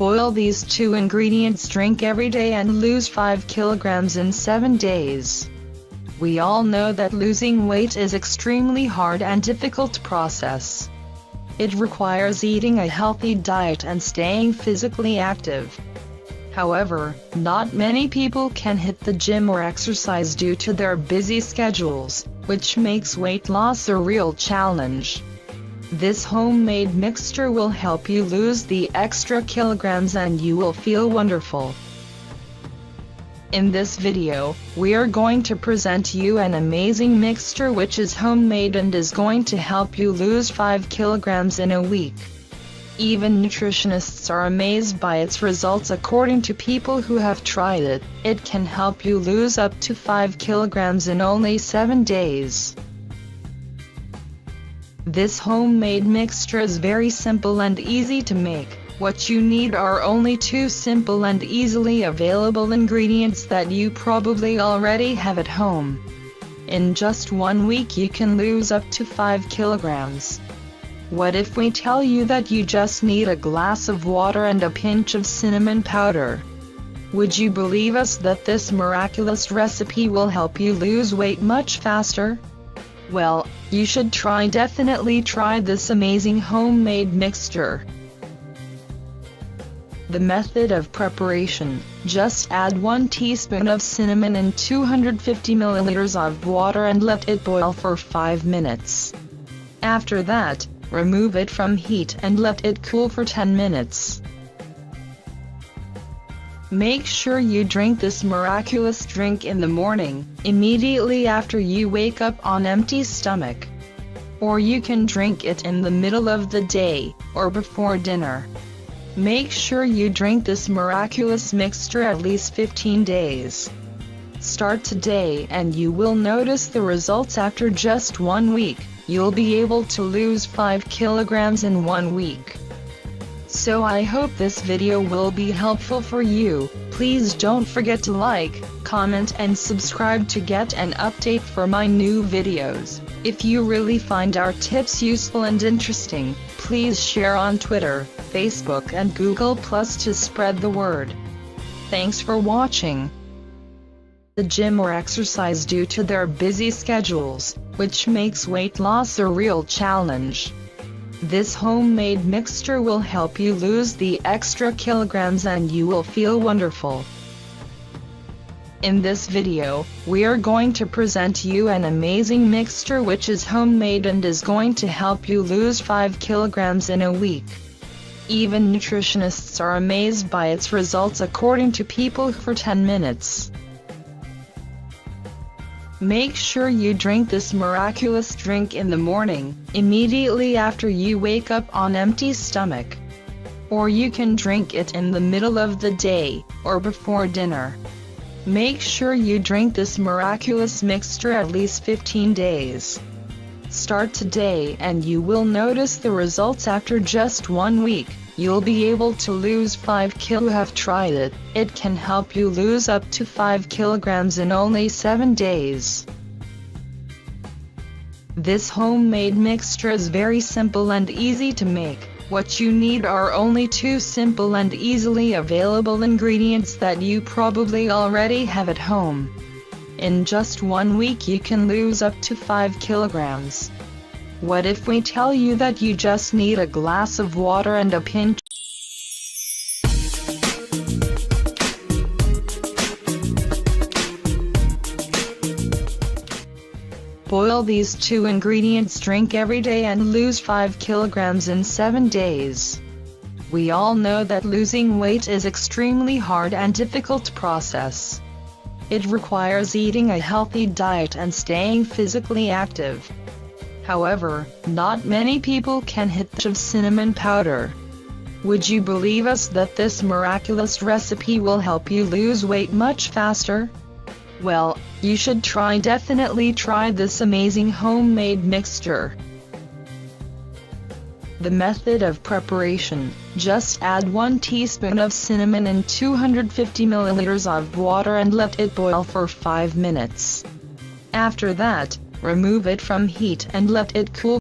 Boil these two ingredients, drink every day and lose 5 kilograms in 7 days. We all know that losing weight is extremely hard and difficult process. It requires eating a healthy diet and staying physically active. However, not many people can hit the gym or exercise due to their busy schedules, which makes weight loss a real challenge. This homemade mixture will help you lose the extra kilograms and you will feel wonderful. In this video, we are going to present you an amazing mixture which is homemade and is going to help you lose 5 kilograms in a week. Even nutritionists are amazed by its results. According to people who have tried it, it can help you lose up to 5 kilograms in only 7 days. This homemade mixture is very simple and easy to make. What you need are only 2 simple and easily available ingredients that you probably already have at home. In just 1 week you can lose up to 5 kilograms. What if we tell you that you just need a glass of water and a pinch of cinnamon powder? Would you believe us that this miraculous recipe will help you lose weight much faster? Well, you should definitely try this amazing homemade mixture. The method of preparation: just add 1 teaspoon of cinnamon in 250 milliliters of water and let it boil for 5 minutes. After that, remove it from heat and let it cool for 10 minutes. Make sure you drink this miraculous drink in the morning, immediately after you wake up on empty stomach. Or you can drink it in the middle of the day, or before dinner. Make sure you drink this miraculous mixture at least 15 days. Start today and you will notice the results. After just 1 week, you'll be able to lose 5 kilograms in 1 week. So I hope this video will be helpful for you. Please don't forget to like, comment and subscribe to get an update for my new videos. If you really find our tips useful and interesting, please share on Twitter, Facebook and Google+ to spread the word. Thanks for watching. The gym or exercise due to their busy schedules, which makes weight loss a real challenge. This homemade mixture will help you lose the extra kilograms and you will feel wonderful. In this video, we are going to present you an amazing mixture which is homemade and is going to help you lose 5 kilograms in a week. Even nutritionists are amazed by its results, according to people for 10 minutes. Make sure you drink this miraculous drink in the morning, immediately after you wake up on empty stomach. Or you can drink it in the middle of the day, or before dinner. Make sure you drink this miraculous mixture at least 15 days. Start today and you will notice the results. After just 1 week, you'll be able to lose 5 kilograms. You have tried it, it can help you lose up to 5 kilograms in only 7 days. This homemade mixture is very simple and easy to make. What you need are only 2 simple and easily available ingredients that you probably already have at home. In just 1 week you can lose up to 5 kilograms. What if we tell you that you just need a glass of water and a pinch? Boil these 2 ingredients, drink every day and lose 5 kilograms in 7 days. We all know that losing weight is extremely hard and difficult process. It requires eating a healthy diet and staying physically active. However, not many people can hit the of cinnamon powder. Would you believe us that this miraculous recipe will help you lose weight much faster? Well, you should definitely try this amazing homemade mixture. The method of preparation: just add 1 teaspoon of cinnamon in 250 milliliters of water and let it boil for 5 minutes. After that, remove it from heat and let it cool.